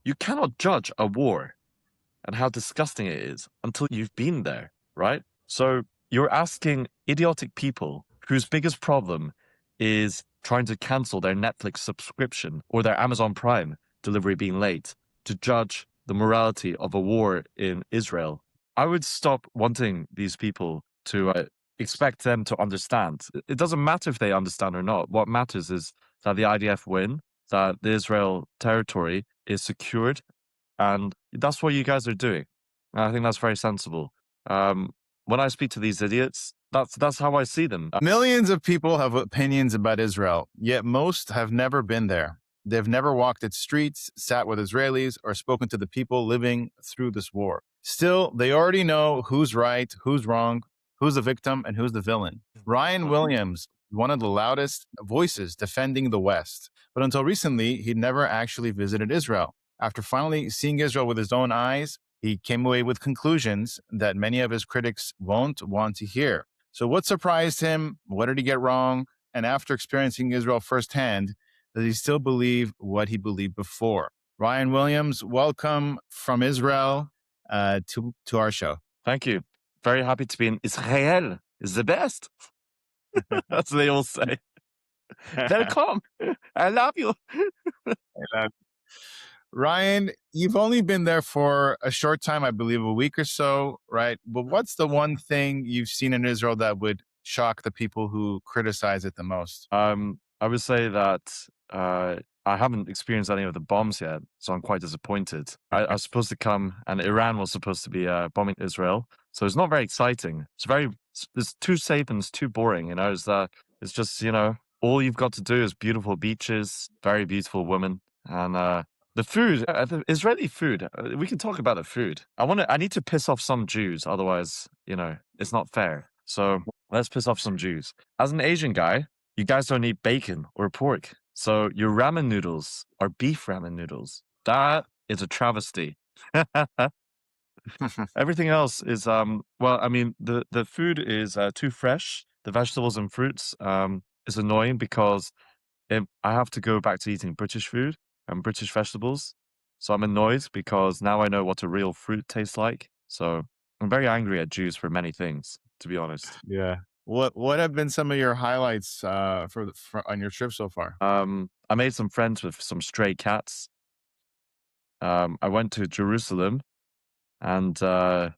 You cannot judge a war and how disgusting it is until you've been there, right? So you're asking idiotic people whose biggest problem is trying to cancel their Netflix subscription or their Amazon Prime delivery being late to judge the morality of a war in Israel. I would stop wanting these people to expect them to understand. It doesn't matter if they understand or not. What matters is that the IDF win, that the Israel territory is secured, and that's what you guys are doing. And I think that's very sensible. When I speak to these idiots, that's how I see them. Millions of people have opinions about Israel, yet most have never been there. They've never walked its streets, sat with Israelis, or spoken to the people living through this war. Still, they already know who's right, who's wrong, who's the victim, and who's the villain. Ryan Williams, one of the loudest voices defending the West. But until recently, he'd never actually visited Israel. After finally seeing Israel with his own eyes, he came away with conclusions that many of his critics won't want to hear. So what surprised him? What did he get wrong? And after experiencing Israel firsthand, does he still believe what he believed before? Ryan Williams, welcome from Israel to our show. Thank you. Very happy to be in Israel. Is the best. That's what they all say. Welcome. I love you. Ryan, you've only been there for a short time, I believe a week or so, right? But what's the one thing you've seen in Israel that would shock the people who criticize it the most? I would say that I haven't experienced any of the bombs yet, so I'm quite disappointed. I was supposed to come, and Iran was supposed to be bombing Israel, so it's not very exciting. It's too safe and it's too boring. It's just all you've got to do is beautiful beaches, very beautiful women, and the food, the Israeli food. We can talk about the food. I need to piss off some Jews, otherwise, it's not fair. So let's piss off some Jews. As an Asian guy, you guys don't eat bacon or pork. So your ramen noodles are beef ramen noodles. That is a travesty. Everything else is the food is too fresh. The vegetables and fruits is annoying because I have to go back to eating British food and British vegetables. So I'm annoyed because now I know what a real fruit tastes like. So I'm very angry at Jews for many things, to be honest. Yeah. What have been some of your highlights for on your trip so far? I made some friends with some stray cats. I went to Jerusalem, and I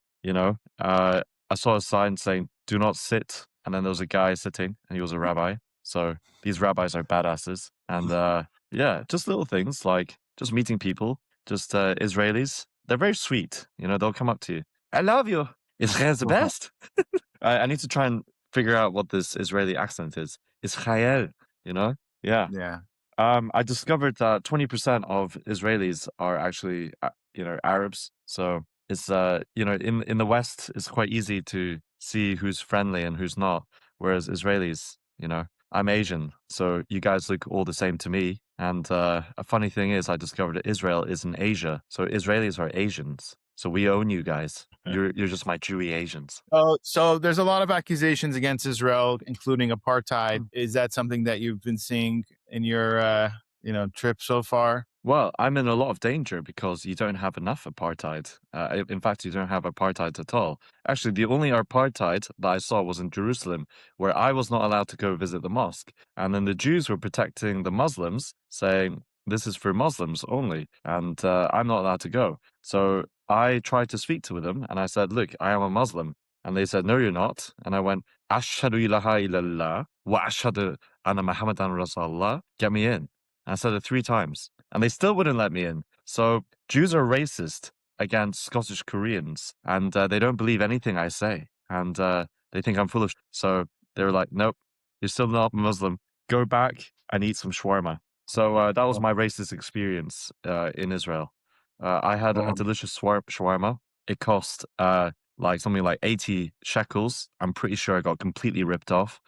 saw a sign saying "Do not sit," and then there was a guy sitting, and he was a rabbi. So these rabbis are badasses, and yeah, just little things like just meeting people, just Israelis. They're very sweet. They'll come up to you. I love you. Israel's the best. I need to try and figure out what this Israeli accent is. Israel, Yeah. Yeah. I discovered that 20% of Israelis are actually, Arabs. So it's, in the West, it's quite easy to see who's friendly and who's not. Whereas Israelis, I'm Asian, so you guys look all the same to me. And a funny thing is, I discovered that Israel is in Asia, so Israelis are Asians. So we own you guys. You're just my Jewy Asians. Oh, so there's a lot of accusations against Israel, including apartheid. Is that something that you've been seeing in your trip so far? Well, I'm in a lot of danger because you don't have enough apartheid. In fact, you don't have apartheid at all. Actually, the only apartheid that I saw was in Jerusalem, where I was not allowed to go visit the mosque. And then the Jews were protecting the Muslims, saying, this is for Muslims only, and I'm not allowed to go. So I tried to speak to them, and I said, look, I am a Muslim. And they said, no, you're not. And I went, Ashhadu ilaha illallah wa ashhadu anna Muhammadan Rasulullah. Get me in. I said it 3 times, and they still wouldn't let me in. So Jews are racist against Scottish Koreans, and they don't believe anything I say, and they think I'm full of. So they were like, "Nope, you're still not Muslim. Go back and eat some shawarma." So that was my racist experience in Israel. I had a delicious shawarma. It cost something like 80 shekels. I'm pretty sure I got completely ripped off.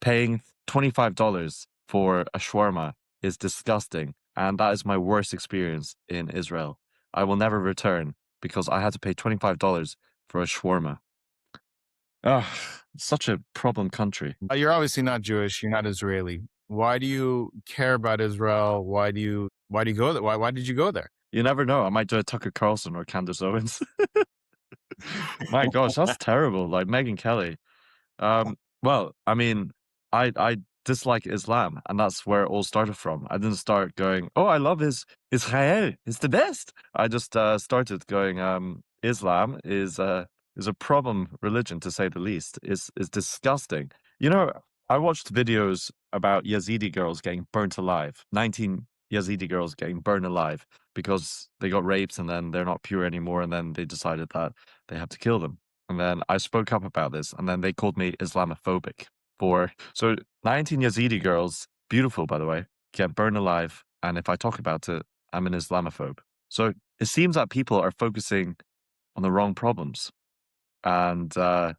Paying $25 for a shawarma is disgusting, and that is my worst experience in Israel. I will never return because I had to pay $25 for a shawarma. Such a problem country. You're obviously not Jewish. You're not Israeli. Why do you care about Israel? Why do you Why do you go there? Why did you go there? You never know. I might do a Tucker Carlson or Candace Owens. My gosh, that's terrible. Like Megan Kelly. Well, I mean, I dislike Islam, and that's where it all started from. I didn't start going, "Oh, I love Israel. It's the best." I just started going, Islam is a problem religion to say the least. Is disgusting. You know, I watched videos about Yazidi girls getting burnt alive. 19 Yazidi girls getting burned alive because they got raped and then they're not pure anymore, and then they decided that they have to kill them. And then I spoke up about this, and then they called me Islamophobic for 19 Yazidi girls, beautiful by the way, get burned alive. And if I talk about it, I'm an Islamophobe. So it seems that people are focusing on the wrong problems. And I'm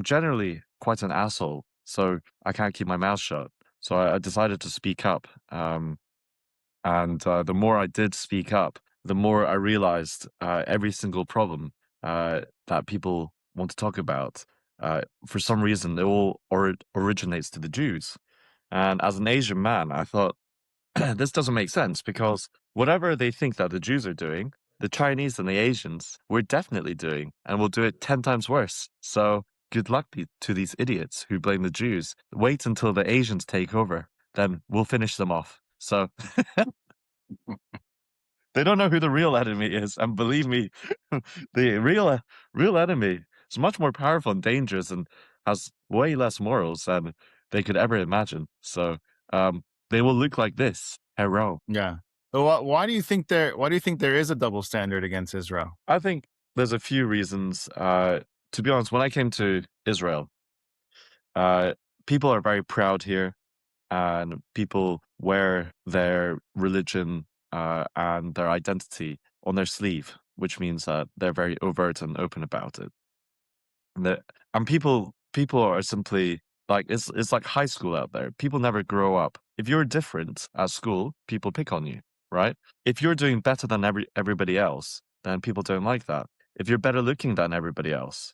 generally quite an asshole, so I can't keep my mouth shut. So I decided to speak up. And the more I did speak up, the more I realized every single problem that people want to talk about, for some reason, it all originates to the Jews. And as an Asian man, I thought, this doesn't make sense because whatever they think that the Jews are doing, the Chinese and the Asians, we're definitely doing, and we'll do it 10 times worse. So good luck to these idiots who blame the Jews. Wait until the Asians take over, then we'll finish them off. So they don't know who the real enemy is, and believe me, the real enemy is much more powerful and dangerous and has way less morals than they could ever imagine. So they will look like this. Hello. Yeah. So why do you think there is a double standard against Israel? I think there's a few reasons. To be honest, when I came to Israel, uh, people are very proud here, and people wear their religion and their identity on their sleeve, which means that they're very overt and open about it. And, people are simply like it's like high school out there. People never grow up. If you're different at school, people pick on you, right? If you're doing better than everybody else, then people don't like that. If you're better looking than everybody else,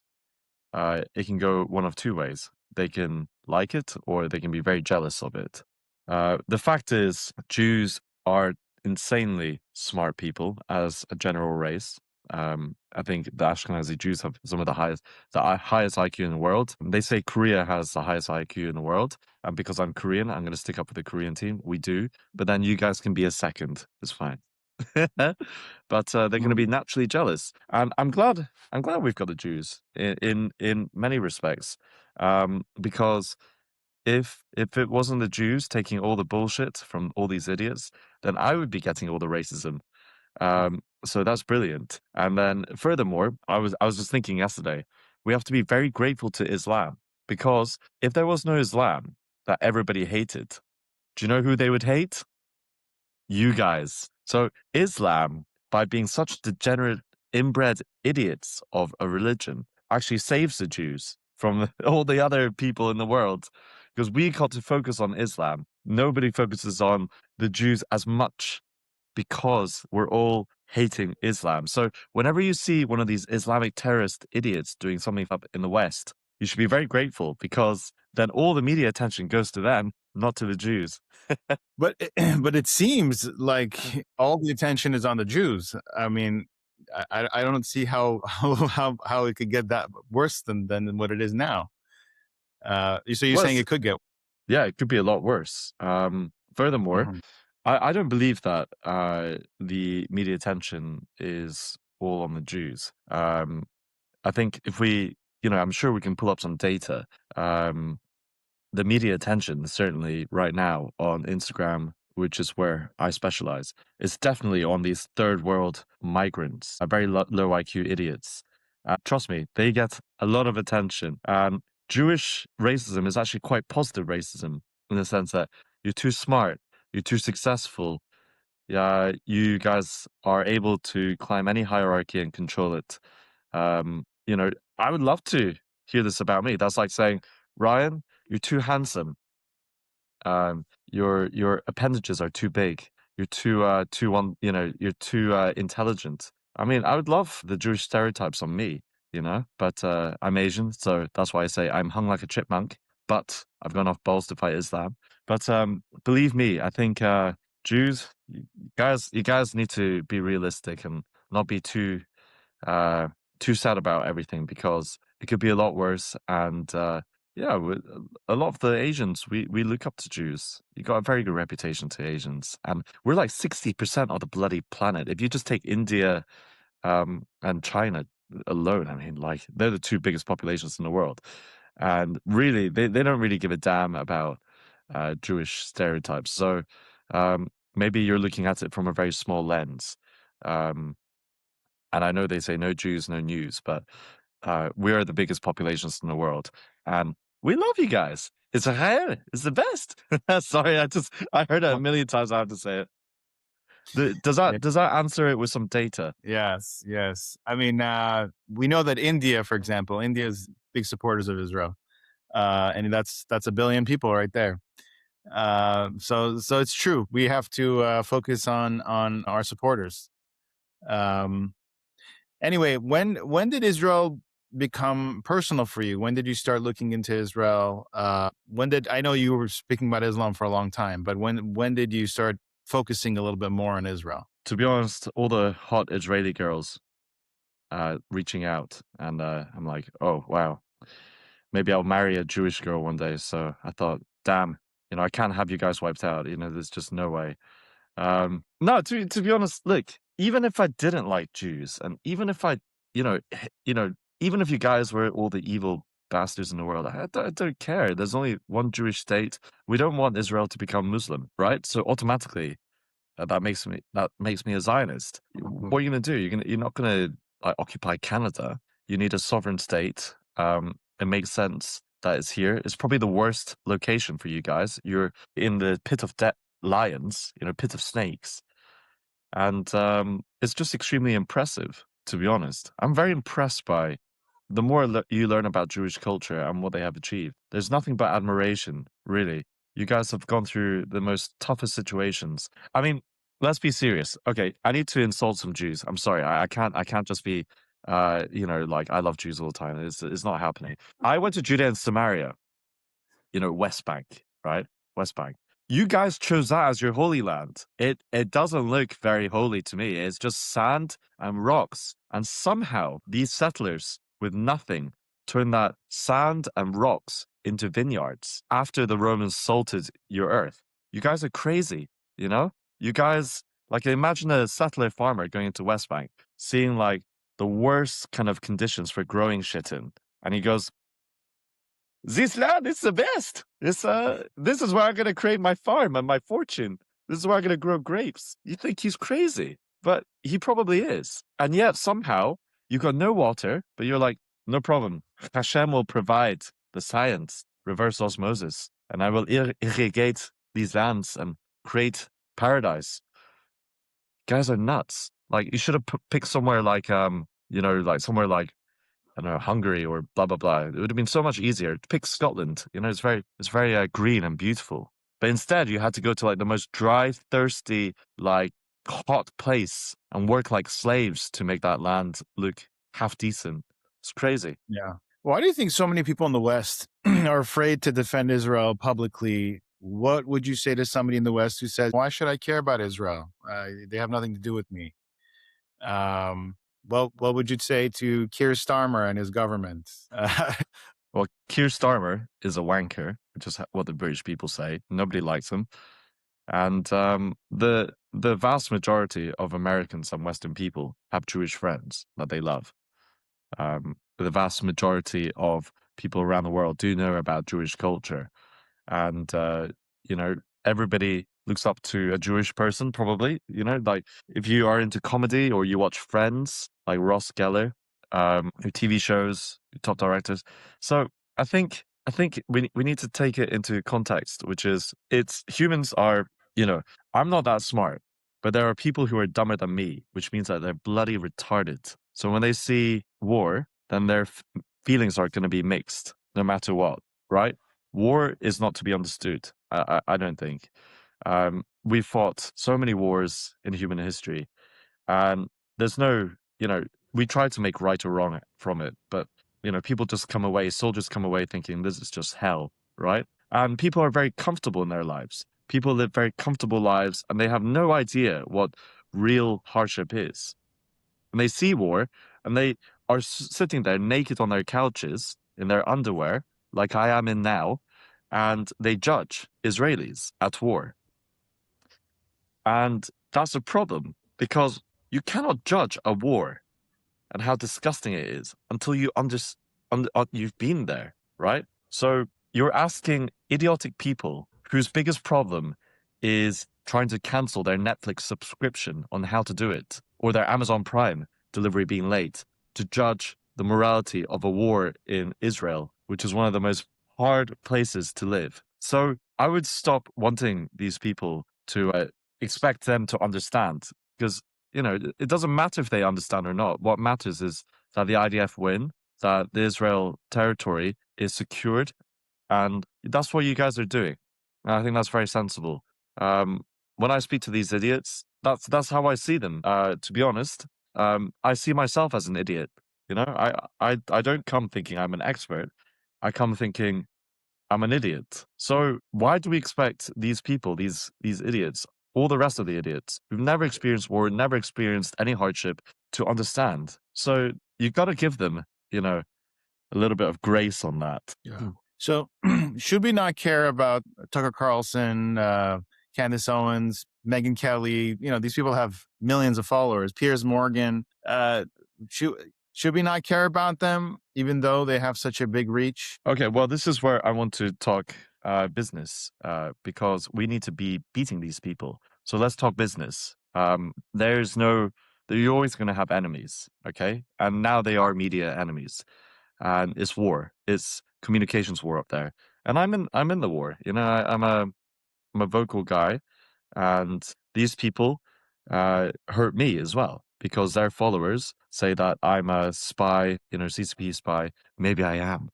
it can go one of two ways. They can like it or they can be very jealous of it. The fact is, Jews are insanely smart people as a general race. I think the Ashkenazi Jews have some of the highest IQ in the world. They say Korea has the highest IQ in the world, and because I'm Korean, I'm going to stick up for the Korean team. We do, but then you guys can be a second. It's fine. But they're going to be naturally jealous, and I'm glad we've got the Jews in many respects, because if it wasn't the Jews taking all the bullshit from all these idiots, then I would be getting all the racism. So that's brilliant. And then furthermore, I was just thinking yesterday, we have to be very grateful to Islam because if there was no Islam that everybody hated, do you know who they would hate? You guys. So Islam, by being such degenerate, inbred idiots of a religion, actually saves the Jews from all the other people in the world. Because we got to focus on Islam. Nobody focuses on the Jews as much because we're all hating Islam. So whenever you see one of these Islamic terrorist idiots doing something up in the West, you should be very grateful because then all the media attention goes to them, not to the Jews. But but it seems like all the attention is on the Jews. I mean, I don't see how it could get that worse than what it is now. So you're Well, saying it could get. yeah, it could be a lot worse. Furthermore, Mhm. I don't believe that the media attention is all on the Jews. I think if I'm sure we can pull up some data. The media attention, certainly right now on Instagram, which is where I specialize, is definitely on these third world migrants, very low IQ idiots. Trust me, they get a lot of attention. Jewish racism is actually quite positive racism in the sense that you're too smart, you're too successful. Yeah, you guys are able to climb any hierarchy and control it. I would love to hear this about me. That's like saying, Ryan, you're too handsome. Your appendages are too big. You're too one. You're too intelligent. I mean, I would love the Jewish stereotypes on me. But I'm Asian, so that's why I say I'm hung like a chipmunk. But I've gone off balls to fight Islam. But believe me, I think Jews, you guys need to be realistic and not be uh, too sad about everything because it could be a lot worse. And yeah, a lot of the Asians, we look up to Jews. You got a very good reputation to Asians, and we're like 60% of the bloody planet. If you just take India and China alone, I mean, like they're the two biggest populations in the world, and really, they don't really give a damn about Jewish stereotypes. So maybe you're looking at it from a very small lens. Um, and I know they say no Jews, no news, but we are the biggest populations in the world, and we love you guys. Israel is the best. Sorry, I heard it a Well, million times. I have to say it. yeah, Does that answer it with some data? yes, yes. I mean, we know that India, for example, India is big supporters of Israel, and that's a billion people right there. So it's true. We have to focus on our supporters. Um, Anyway, when did Israel become personal for you? When did you start looking into Israel? When did I know you were speaking about Islam for a long time, but when did you start focusing a little bit more on Israel? To be honest, all the hot Israeli girls reaching out, and I'm like, oh wow, maybe I'll marry a Jewish girl one day. So I thought, damn, I can't have you guys wiped out. There's just no way. No, to be honest, look, even if I didn't like Jews, and even if I, you know, even if you guys were all the evil bastards in the world, I don't care. There's only one Jewish state. We don't want Israel to become Muslim, right? So automatically, that makes me a Zionist. What are you gonna do? You're not gonna like occupy Canada. You need a sovereign state. It makes sense that it's here. It's probably the worst location for you guys. You're in the pit of lions, pit of snakes, and it's just extremely impressive. To be honest, I'm very impressed by the more you learn about Jewish culture and what they have achieved. There's nothing but admiration, really. You guys have gone through the most toughest situations. I mean, let's be serious. Okay, I need to insult some Jews. I'm sorry. I can't just be like I love Jews all the time. It's not happening. I went to Judea and Samaria, West Bank, right? West Bank. You guys chose that as your holy land. It doesn't look very holy to me. It's just sand and rocks. And somehow these settlers with nothing turned that sand and rocks into vineyards after the Romans salted your earth. You guys are crazy, you know? You guys like imagine a settler farmer going into West Bank, seeing like the worst kind of conditions for growing shit in. And he goes, this land is the best. This is where I'm gonna create my farm and my fortune. This is where I'm gonna grow grapes. You think he's crazy, but he probably is. And yet somehow you got no water, but you're like, no problem. Hashem will provide the science, reverse osmosis, and I will irrigate these lands and create paradise. Guys are nuts. Like you should have picked somewhere like like somewhere like I don't know, Hungary or blah blah blah. It would have been so much easier to pick Scotland. It's very green and beautiful. But instead, you had to go to like the most dry, thirsty, like hot place and work like slaves to make that land look half decent. It's crazy. Yeah. Why do you think so many people in the West are afraid to defend Israel publicly? What would you say to somebody in the West who says, "Why should I care about Israel? They have nothing to do with me." Um, well, what would you say to Keir Starmer and his government? Well, Keir Starmer is a wanker, which is what the British people say. Nobody likes him, and the vast majority of Americans and Western people have Jewish friends that they love. The vast majority of people around the world do know about Jewish culture, and everybody looks up to a Jewish person. Probably, like if you are into comedy or you watch Friends, like Ross Geller, who TV shows, top directors. So I think we need to take it into context, which is it's humans are I'm not that smart, but there are people who are dumber than me, which means that they're bloody retarded. So when they see war, then their feelings are going to be mixed, no matter what, right? War is not to be understood. I don't think. We fought so many wars in human history, and there's no, we try to make right or wrong from it, but people just soldiers come away thinking this is just hell, right? And people are very comfortable in their lives. People live very comfortable lives and they have no idea what real hardship is. And they see war and they are sitting there naked on their couches in their underwear, like I am in now, and they judge Israelis at war. And that's a problem because you cannot judge a war and how disgusting it is until you you've been there, right? So you're asking idiotic people whose biggest problem is trying to cancel their Netflix subscription on how to do it, or their Amazon Prime delivery being late, to judge the morality of a war in Israel, which is one of the most hard places to live. So I would stop wanting these people to expect them to understand, because it doesn't matter if they understand or not. What matters is that the IDF win, that the Israel territory is secured, and that's what you guys are doing. And I think that's very sensible. Um, when I speak to these idiots, that's how I see them. To be honest, I see myself as an idiot. I don't come thinking I'm an expert. I come thinking I'm an idiot. So why do we expect these people, these idiots, all the rest of the idiots who've never experienced war, never experienced any hardship, to understand? So you've got to give them, a little bit of grace on that. Yeah. So should we not care about Tucker Carlson, Candace Owens, Megyn Kelly? These people have millions of followers. Piers Morgan. Should we not care about them, even though they have such a big reach? Okay, well, this is where I want to talk business because we need to be beating these people. So let's talk business. You're always going to have enemies, okay? And now they are media enemies, and it's war. It's communications war up there, and I'm in the war. I'm a vocal guy, and these people hurt me as well because their followers say that I'm a spy, CCP spy. Maybe I am,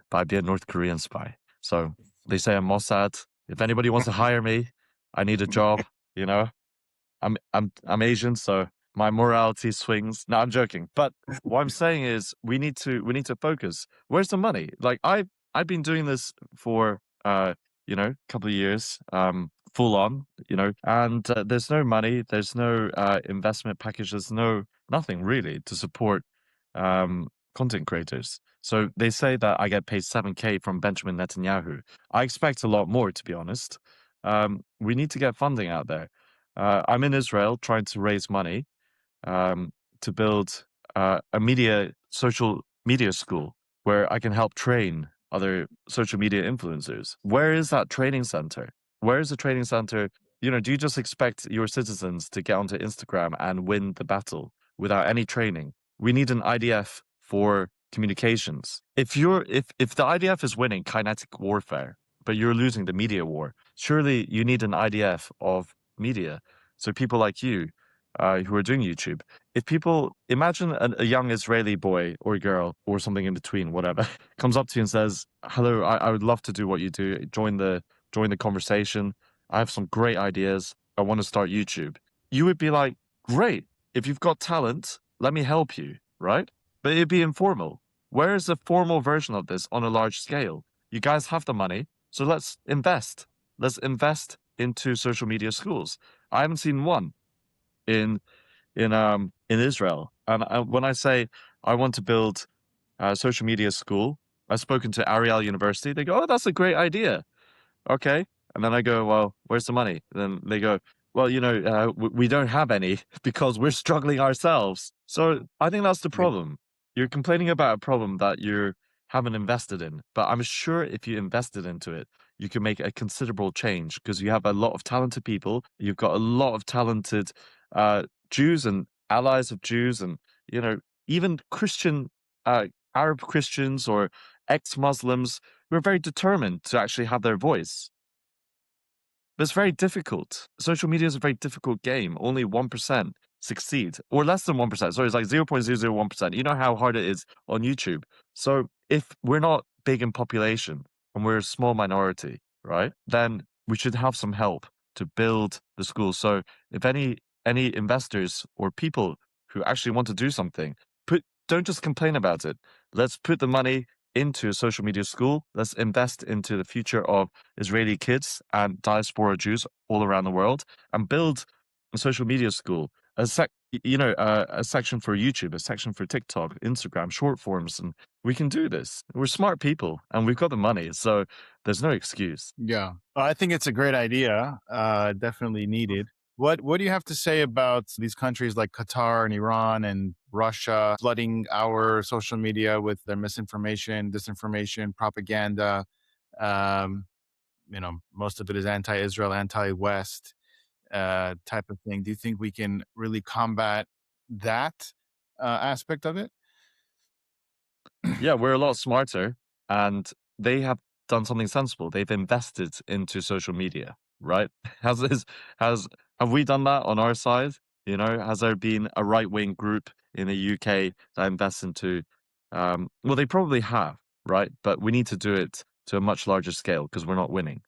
but I'd be a North Korean spy. So they say I'm Mossad. If anybody wants to hire me, I need a job. You know, I'm Asian, so my morality swings. No, I'm joking. But what I'm saying is we need to focus. Where's the money? Like I've been doing this for a couple of years, full on, and there's no money, there's no investment package, there's nothing really to support content creators. So they say that I get paid 7K from Benjamin Netanyahu. I expect a lot more, to be honest. We need to get funding out there. I'm in Israel trying to raise money um, to build a social media school where I can help train other social media influencers. Where is that training center? Where is the training center? Do you just expect your citizens to get onto Instagram and win the battle without any training? We need an IDF for communications. If the IDF is winning kinetic warfare, but you're losing the media war, surely you need an IDF of media. So people like you who are doing YouTube. If people imagine a young Israeli boy or girl or something in between, whatever, comes up to you and says, "Hello, I would love to do what you do. Join the conversation. I have some great ideas. I want to start YouTube." You would be like, "Great! If you've got talent, let me help you." Right? But it'd be informal. Where is the formal version of this on a large scale? You guys have the money, so let's invest. Let's invest into social media schools. I haven't seen one in in Israel. And when I say I want to build a social media school, I've spoken to Ariel University. They go, "Oh, that's a great idea." Okay. And then I go, "Well, where's the money?" Then they go, "Well, we don't have any because we're struggling ourselves." So I think that's the problem. You're complaining about a problem that you haven't invested in, but I'm sure if you invested into it, you can make a considerable change because you have a lot of talented people. You've got a lot of talented Jews and allies of Jews, and even Christian, Arab Christians or ex-Muslims who are very determined to actually have their voice. But it's very difficult. Social media is a very difficult game. Only 1% succeed, or less than 1%. Sorry, it's like 0.001%. You know how hard it is on YouTube. So if we're not big in population and we're a small minority, right, then we should have some help to build the schools. So if any investors or people who actually want to do something, don't just complain about it. Let's put the money into a social media school. Let's invest into the future of Israeli kids and diaspora Jews all around the world, and build a social media school. A section for YouTube, a section for TikTok, Instagram, short forms, and we can do this. We're smart people, and we've got the money, so there's no excuse. Yeah. I think it's a great idea. Definitely needed. What do you have to say about these countries like Qatar and Iran and Russia flooding our social media with their misinformation, disinformation, propaganda? Um, Most of it is anti-Israel, anti-West type of thing. Do you think we can really combat that aspect of it? Yeah, we're a lot smarter, and they have done something sensible. They've invested into social media, right? Has this has have we done that on our side? Has there been a right wing group in the UK that invests into? Well, they probably have, right? But we need to do it to a much larger scale because we're not winning.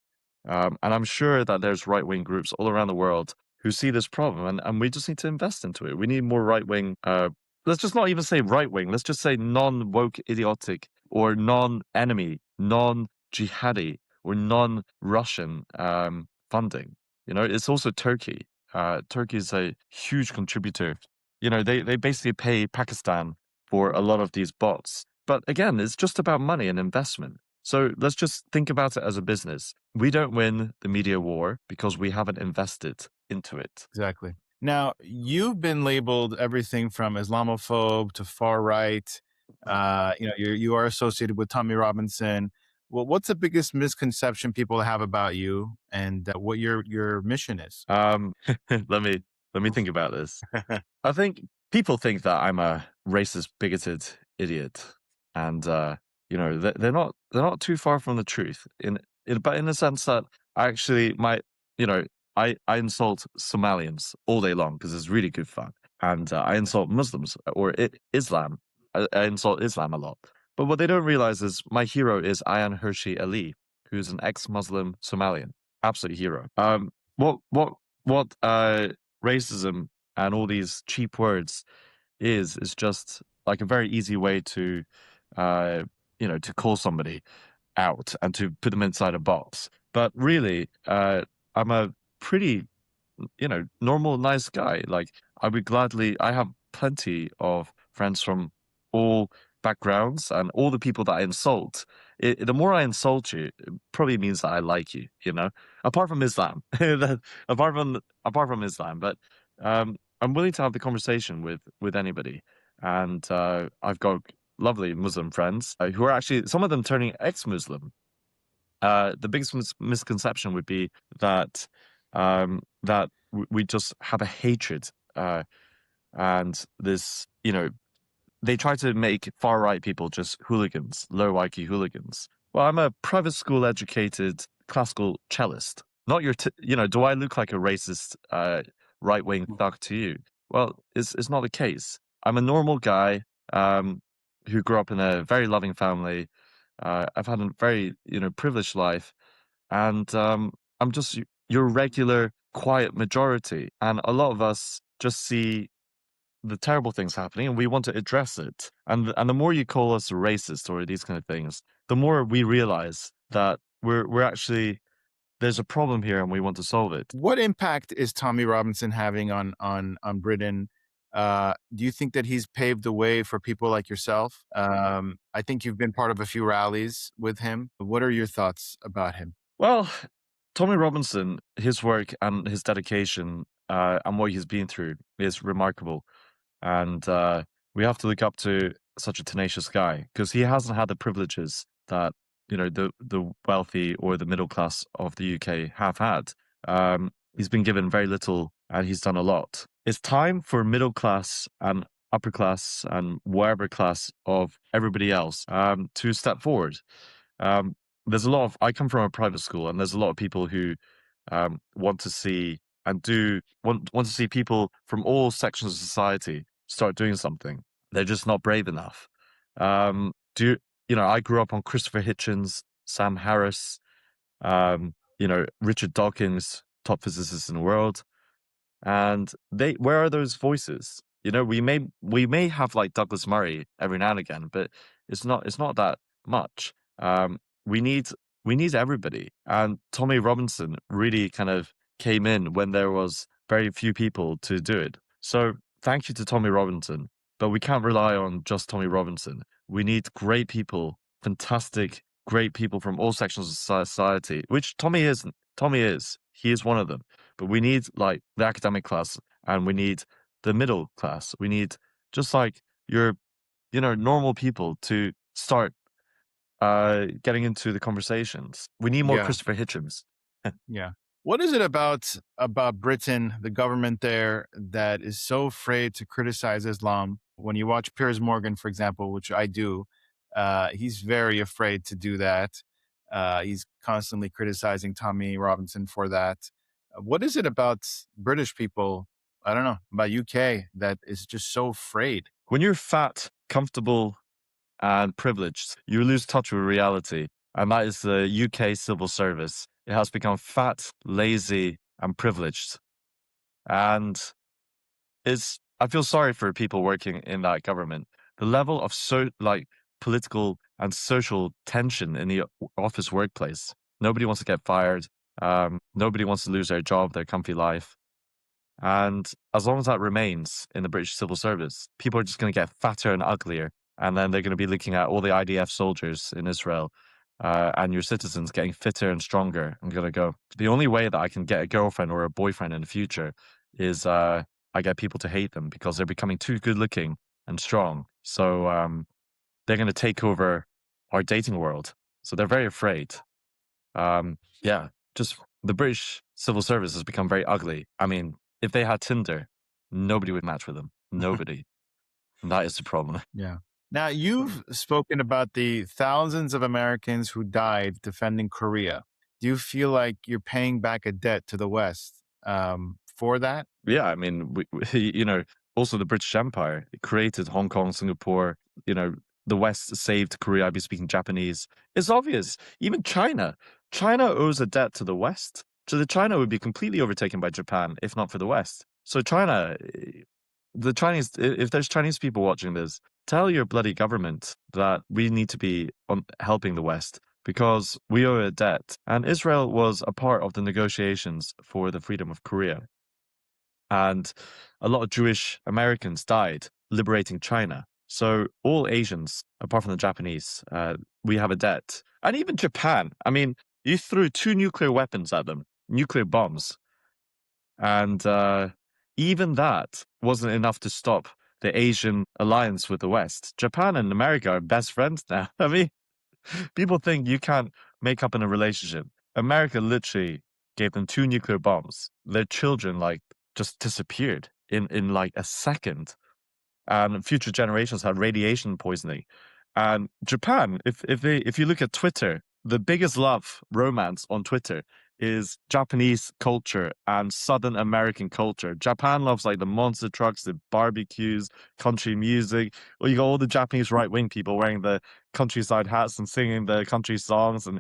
And I'm sure that there's right wing groups all around the world who see this problem, and we just need to invest into it. We need more right wing. Let's just not even say right wing. Let's just say non woke, idiotic, or non enemy, non jihadi, or non Russian funding. It's also Turkey. Turkey is a huge contributor. They basically pay Pakistan for a lot of these bots. But again, it's just about money and investment. So let's just think about it as a business. We don't win the media war because we haven't invested into it. Exactly. Now, you've been labeled everything from Islamophobe to far right. You are associated with Tommy Robinson. Well, what's the biggest misconception people have about you, and what your mission is? let me let me think about this. I think people think that I'm a racist, bigoted idiot, and they're not too far from the truth. But in the sense that I actually I insult Somalians all day long because it's really good fun, and I insult Muslims or Islam. I insult Islam a lot. But what they don't realize is my hero is Ayan Hershey Ali, who's an ex-Muslim Somalian, absolute hero. What racism and all these cheap words is just like a very easy way to to call somebody out and to put them inside a box. But really, I'm a pretty normal, nice guy. Like I have plenty of friends from all backgrounds, and all the people that I insult. The more I insult you, it probably means that I like you. Apart from Islam, apart from Islam, but I'm willing to have the conversation with anybody, and I've got lovely Muslim friends who are actually some of them turning ex-Muslim. The biggest misconception would be that we just have a hatred, and this, they try to make far right people just hooligans, low IQ hooligans. Well, I'm a private school educated classical cellist. Not do I look like a racist right wing thug to you? Well, it's not the case. I'm a normal guy who grew up in a very loving family. I've had a very privileged life, and I'm just your regular quiet majority, and a lot of us just see the terrible things happening and we want to address it. And the more you call us racist or these kind of things, the more we realize that we're actually there's a problem here and we want to solve it. What impact is Tommy Robinson having on Britain? Do you think that he's paved the way for people like yourself? I think you've been part of a few rallies with him. What are your thoughts about him? Well, Tommy Robinson, his work and his dedication and what he's been through is remarkable. And we have to look up to such a tenacious guy because he hasn't had the privileges that the wealthy or the middle class of the UK have had. He's been given very little, and he's done a lot. It's time for middle class and upper class and whatever class of everybody else to step forward. Um, there's a lot of I come from a private school, and there's a lot of people who want to see and do want to see people from all sections of society start doing something. They're just not brave enough. I grew up on Christopher Hitchens, Sam Harris, Richard Dawkins, top physicists in the world, and where are those voices? We may have like Douglas Murray every now and again, but it's not that much. We need everybody. And Tommy Robinson really kind of came in when there was very few people to do it. So thank you to Tommy Robinson, but we can't rely on just Tommy Robinson. We need great people, fantastic, great people from all sections of society, which Tommy isn't. Tommy is. He is one of them. But we need like the academic class, and we need the middle class. We need just like your, normal people to start getting into the conversations. We need more Yeah. Christopher Hitchens. Yeah. What is it about Britain, the government there, that is so afraid to criticize Islam? When you watch Piers Morgan, for example, which I do, he's very afraid to do that. He's constantly criticizing Tommy Robinson for that. What is it about British people? I don't know about UK that is just so afraid. When you're fat, comfortable, and privileged, you lose touch with reality. And that is the UK civil service. It has become fat, lazy, and privileged. And I feel sorry for people working in that government. The level of political and social tension in the office workplace. Nobody wants to get fired. Nobody wants to lose their job, their comfy life. And as long as that remains in the British civil service, people are just going to get fatter and uglier. And then they're going to be looking at all the IDF soldiers in Israel and your citizens getting fitter and stronger. I'm going to go, the only way that I can get a girlfriend or a boyfriend in the future is I get people to hate them because they're becoming too good looking and strong. So they're going to take over our dating world. So they're very afraid. Yeah, just the British civil service has become very ugly. I mean, if they had Tinder, nobody would match with them. Nobody. And that is the problem. Yeah. Now, you've spoken about the thousands of Americans who died defending Korea. Do you feel like you're paying back a debt to the West for that? Yeah, I mean, also the British Empire, it created Hong Kong, Singapore, the West saved Korea. I'd be speaking Japanese. It's obvious. Even China owes a debt to the West. So the China would be completely overtaken by Japan if not for the West. So China, the Chinese, if there's Chinese people watching this, tell your bloody government that we need to be helping the West because we owe a debt. And Israel was a part of the negotiations for the freedom of Korea. And a lot of Jewish Americans died liberating China. So all Asians, apart from the Japanese, we have a debt. And even Japan. I mean, you threw 2 nuclear weapons at them, nuclear bombs. And even that wasn't enough to stop the Asian alliance with the West. Japan and America are best friends now. I mean, people think you can't make up in a relationship. America literally gave them 2 nuclear bombs. Their children, like, just disappeared in like a second. And future generations had radiation poisoning. And Japan, if you look at Twitter, the biggest love romance on Twitter is Japanese culture and Southern American culture. Japan loves like the monster trucks, the barbecues, country music. Well, you got all the Japanese right-wing people wearing the countryside hats and singing the country songs and,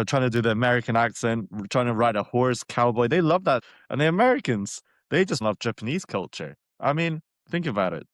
trying to do the American accent, trying to ride a horse, cowboy. They love that. And the Americans, they just love Japanese culture. I mean, think about it.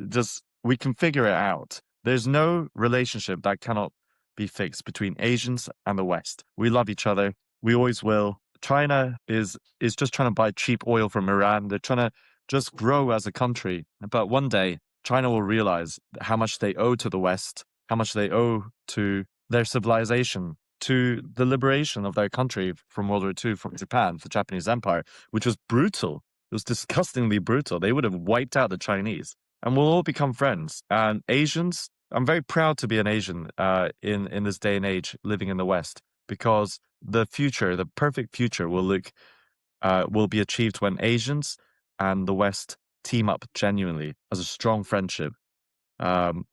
Just, we can figure it out. There's no relationship that cannot be fixed between Asians and the West. We love each other. We always will. China is just trying to buy cheap oil from Iran. They're trying to just grow as a country. But one day, China will realize how much they owe to the West, how much they owe to their civilization, to the liberation of their country from World War II, from Japan, the Japanese Empire, which was brutal. It was disgustingly brutal. They would have wiped out the Chinese. And we'll all become friends. And Asians, I'm very proud to be an Asian in this day and age living in the West because the future, the perfect future will be achieved when Asians and the West team up genuinely as a strong friendship. And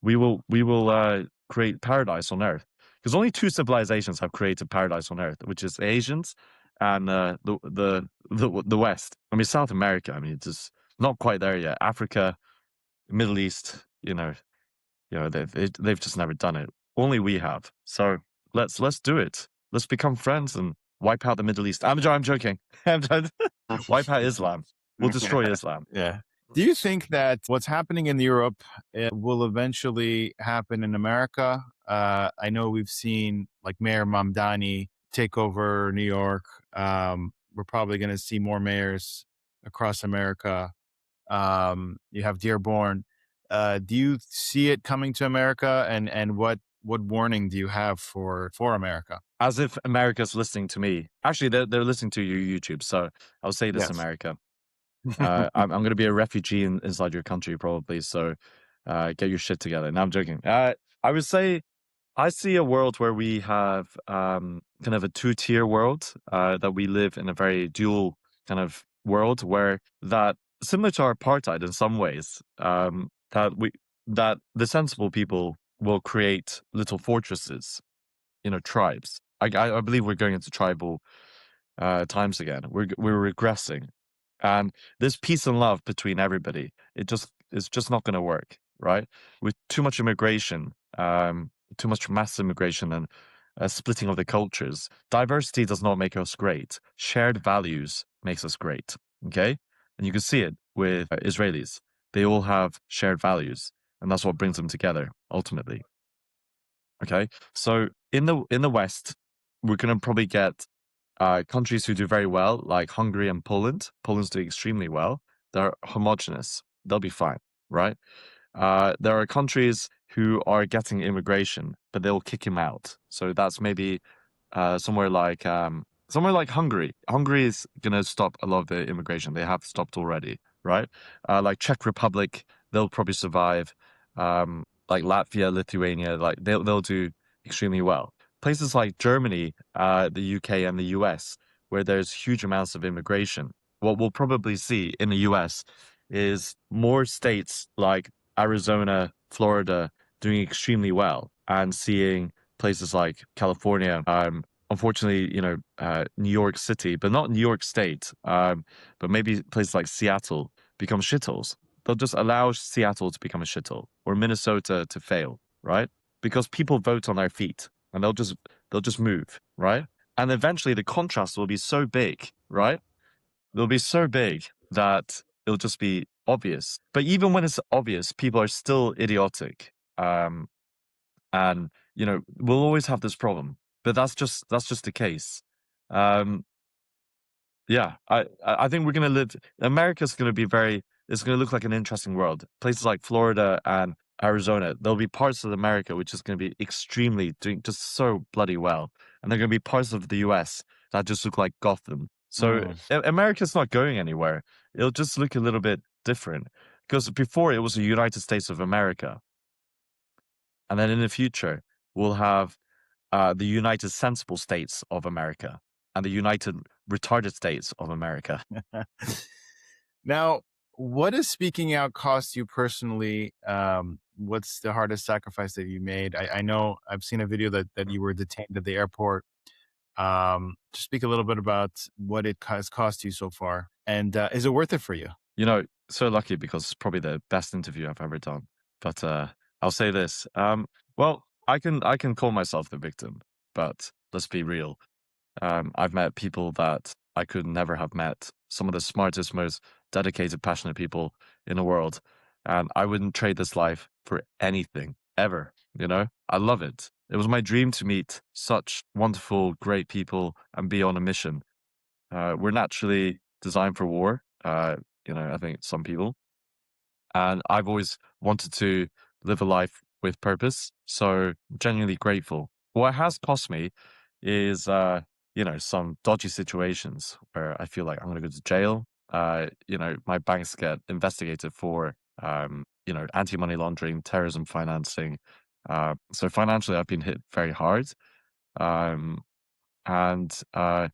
we will create paradise on Earth because only 2 civilizations have created paradise on Earth, which is the Asians and the West. I mean, South America. I mean, it's just not quite there yet. Africa, Middle East. They've just never done it. Only we have. So let's do it. Let's become friends and wipe out the Middle East. I'm joking. Wipe out Islam. We'll destroy Islam. Yeah. Do you think that what's happening in Europe will eventually happen in America? I know we've seen like Mayor Mamdani take over New York. We're probably going to see more mayors across America. You have Dearborn. Do you see it coming to America? And what warning do you have for America? As if America's listening to me. Actually, they're listening to your YouTube. So I'll say this, Yes. America. I'm going to be a refugee inside your country probably. So get your shit together. No, I'm joking. I would say I see a world where we have kind of a two-tier world, that we live in a very dual kind of world where that similar to our apartheid in some ways, that the sensible people will create little fortresses, tribes. I believe we're going into tribal times again. We're regressing, and this peace and love between everybody, it's just not going to work, right? With too much immigration, too much mass immigration, and splitting of the cultures. Diversity does not make us great. Shared values makes us great. Okay, and you can see it with Israelis. They all have shared values, and that's what brings them together ultimately. Okay, so in the West, we're going to probably get countries who do very well, like Hungary and Poland. Poland's doing extremely well. They're homogenous. They'll be fine, right? There are countries who are getting immigration, but they'll kick him out. So that's maybe somewhere like Hungary. Hungary is gonna stop a lot of the immigration. They have stopped already, right? Like Czech Republic, they'll probably survive. Like Latvia, Lithuania, like they'll do extremely well. Places like Germany, the UK, and the US, where there's huge amounts of immigration. What we'll probably see in the US is more states like Arizona, Florida doing extremely well, and seeing places like California, unfortunately, New York City, but not New York State, but maybe places like Seattle become shitholes. They'll just allow Seattle to become a shithole or Minnesota to fail, right? Because people vote on their feet and they'll just move, right? And eventually the contrast will be so big, right? They'll be so big that it'll just be obvious. But even when it's obvious, people are still idiotic. And we'll always have this problem. But that's just the case. Um, yeah, I think we're gonna live. America's gonna be very. It's gonna look like an interesting world. Places like Florida and Arizona, there'll be parts of America which is gonna be extremely doing just so bloody well, and there are gonna be parts of the U.S. that just look like Gotham. So Mm. America's not going anywhere. It'll just look a little bit different because before it was the United States of America, and then in the future we'll have the United Sensible States of America and the United Retarded States of America. Now, what does speaking out cost you personally? What's the hardest sacrifice that you made? I know I've seen a video that you were detained at the airport. Just speak a little bit about what it has cost you so far, and is it worth it for you? So lucky because it's probably the best interview I've ever done. But I'll say this. Well, I can call myself the victim, but let's be real. I've met people that I could never have met, some of the smartest, most dedicated, passionate people in the world. And I wouldn't trade this life for anything ever. I love it. It was my dream to meet such wonderful, great people and be on a mission. We're naturally designed for war. I think some people, and I've always wanted to live a life with purpose. So genuinely grateful. What has cost me is, some dodgy situations where I feel like I'm going to go to jail. My banks get investigated for, anti-money laundering, terrorism financing. So financially, I've been hit very hard. Um, and I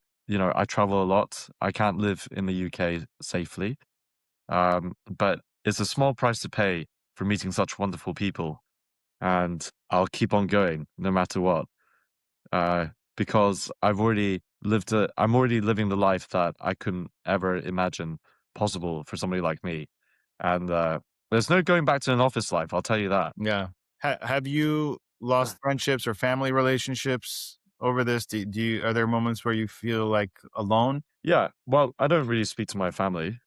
travel a lot. I can't live in the UK safely. But it's a small price to pay for meeting such wonderful people, and I'll keep on going no matter what. Because I'm already living the life that I couldn't ever imagine possible for somebody like me. And there's no going back to an office life, I'll tell you that. Yeah. Have you lost friendships or family relationships over this? Are there moments where you feel like alone? Yeah, well, I don't really speak to my family.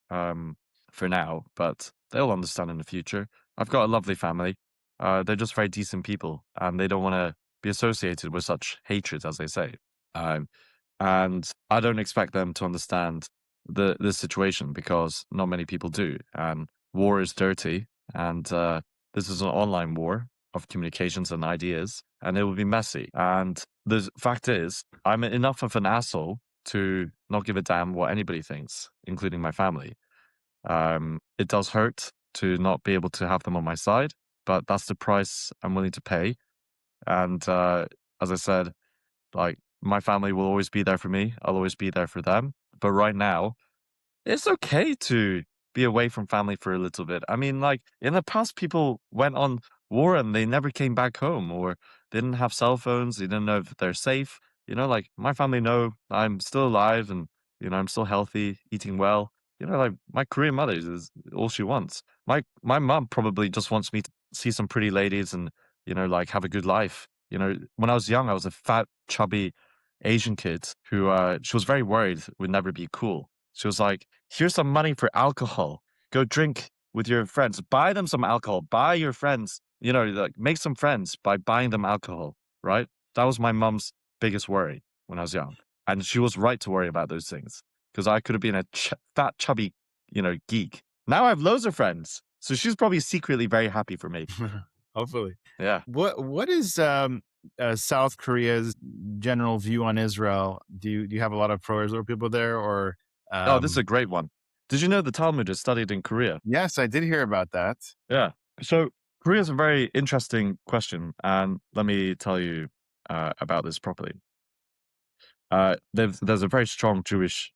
for now, but they'll understand in the future. I've got a lovely family. They're just very decent people, and they don't want to be associated with such hatred, as they say. Um, and I don't expect them to understand the situation because not many people do. And war is dirty, and this is an online war of communications and ideas, and it will be messy. And the fact is, I'm enough of an asshole to not give a damn what anybody thinks, including my family. It does hurt to not be able to have them on my side, but that's the price I'm willing to pay. And as I said, like my family will always be there for me. I'll always be there for them. But right now, it's okay to be away from family for a little bit. I mean, like in the past, people went on war and they never came back home, or they didn't have cell phones. They didn't know if they're safe. Like my family know I'm still alive and I'm still healthy, eating well. Like my Korean mother is all she wants. My mom probably just wants me to see some pretty ladies and like have a good life. When I was young, I was a fat, chubby Asian kid who she was very worried would never be cool. She was like, "Here's some money for alcohol. Go drink with your friends. Buy them some alcohol. Buy your friends, like make some friends by buying them alcohol." Right? That was my mom's biggest worry when I was young, and she was right to worry about those things because I could have been a fat, chubby, geek. Now I have loads of friends, so she's probably secretly very happy for me. Hopefully. Yeah. What is South Korea's general view on Israel? Do you have a lot of pro-Israel people there, or Oh, this is a um, great one. Did you know the Talmud is studied in Korea? yes, I did hear about that. Yeah. So Korea is a very interesting question, and let me tell you about this properly. There's a very strong Jewish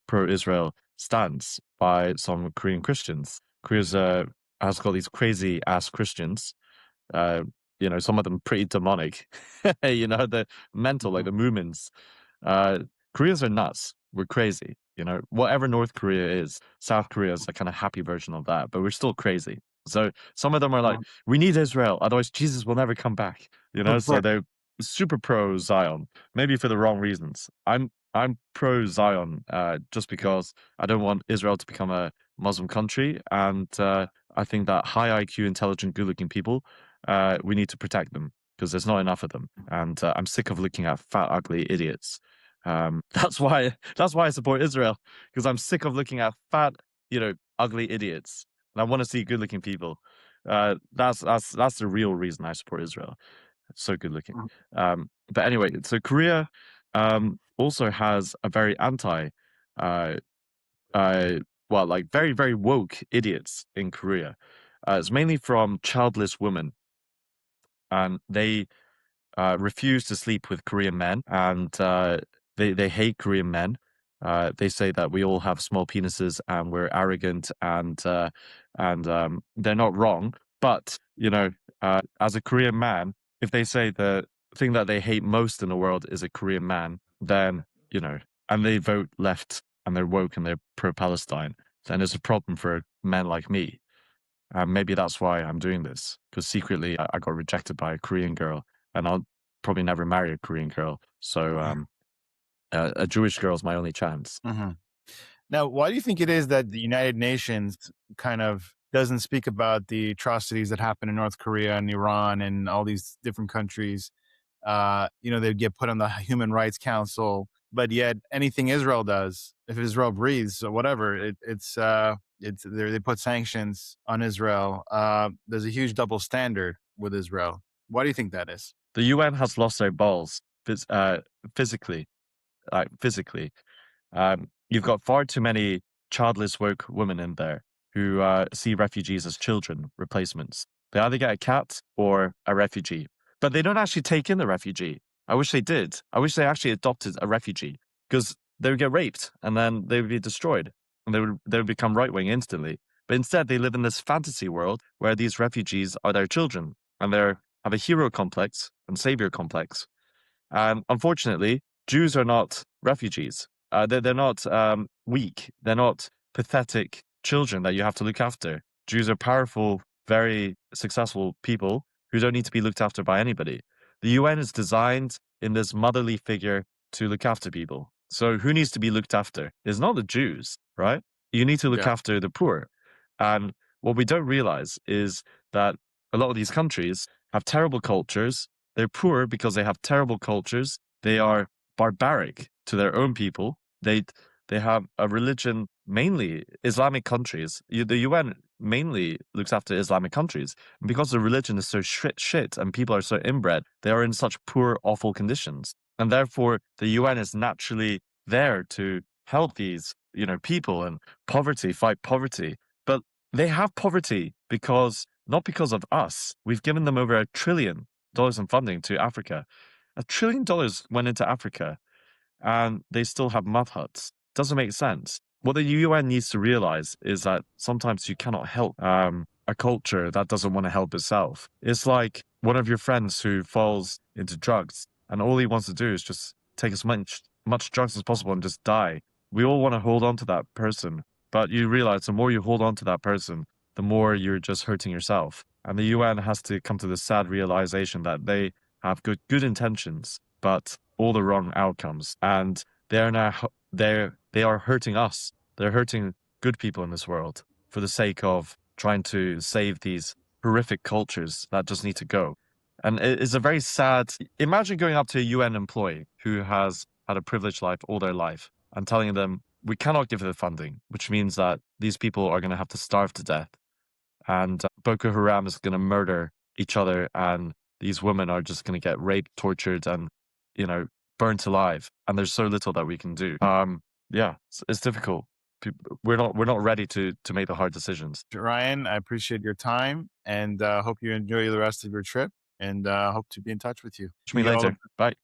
pro-Israel stance by some Korean Christians. Korea's has got these crazy ass Christians. Uh, some of them pretty demonic. They're mental, like Mhm. the Moomins. Uh, Koreans are nuts. We're crazy. Whatever North Korea is, South Korea is a kind of happy version of that, but we're still crazy. So some of them are like, we need Israel, otherwise Jesus will never come back. So they're super pro Zion, maybe for the wrong reasons. I'm pro Zion, just because I don't want Israel to become a Muslim country, and I think that high IQ, intelligent, good-looking people, we need to protect them because there's not enough of them, and I'm sick of looking at fat, ugly idiots. That's why I support Israel, because I'm sick of looking at fat, ugly idiots, and I want to see good-looking people. That's the real reason I support Israel. It's so good looking. But anyway, so Korea also has a very uh, uh, like very, very woke idiots in Korea. It's mainly from childless women, and they refuse to sleep with Korean men, and they hate Korean men. They say that we all have small penises and we're arrogant, and they're not wrong. But as a Korean man, if they say the thing that they hate most in the world is a Korean man, then and they vote left and they're woke and they're pro-Palestine, then there's a problem for men like me. Maybe that's why I'm doing this, because secretly I got rejected by a Korean girl, and I'll probably never marry a Korean girl. So a Jewish girl is my only chance. Mhm. Now, why do you think it is that the United Nations kind of doesn't speak about the atrocities that happen in North Korea and Iran and all these different countries? They get put on the Human Rights Council, but yet anything Israel does, if Israel breathes or whatever, they put sanctions on Israel. There's a huge double standard with Israel. Why do you think that is? The UN has lost their balls physically, physically. You've got far too many childless woke women in there who see refugees as children replacements. They either get a cat or a refugee, but they don't actually take in the refugee. I wish they did. I wish they actually adopted a refugee, because they would get raped and then they would be destroyed and they would become right wing instantly. But instead, they live in this fantasy world where these refugees are their children and they have a hero complex and savior complex. And unfortunately, Jews are not refugees. They're not weak. They're not pathetic children that you have to look after. Jews are powerful, very successful people who don't need to be looked after by anybody. The UN is designed in this motherly figure to look after people. So who needs to be looked after? It's not the Jews, right? You need to look Yeah. after the poor. And what we don't realize is that a lot of these countries have terrible cultures. They're poor because they have terrible cultures. They are barbaric to their own people. They have a religion, mainly Islamic countries. The UN mainly looks after Islamic countries. And because the religion is so shit and people are so inbred, they are in such poor, awful conditions. And therefore, the UN is naturally there to help these, people and fight poverty. But they have poverty because not because of us. We've given them over $1 trillion in funding to Africa. $1 trillion went into Africa and they still have mud huts. Doesn't make sense. What the UN needs to realize is that sometimes you cannot help a culture that doesn't want to help itself. It's like one of your friends who falls into drugs and all he wants to do is just take as much drugs as possible and just die. We all want to hold on to that person, but you realize the more you hold on to that person, the more you're just hurting yourself. And the UN has to come to the sad realization that they have good intentions, but all the wrong outcomes. And they're now they are hurting us. They're hurting good people in this world for the sake of trying to save these horrific cultures that just need to go. And it is a very sad. Imagine going up to a UN employee who has had a privileged life all their life and telling them, we cannot give the funding, which means that these people are going to have to starve to death. And Boko Haram is going to murder each other. And these women are just going to get raped, tortured, and, you know, burnt alive. And there's so little that we can do. Yeah, it's difficult. We're not ready to make the hard decisions. Ryan, I appreciate your time and hope you enjoy the rest of your trip and hope to be in touch with you. Catch me See you all later. Bye.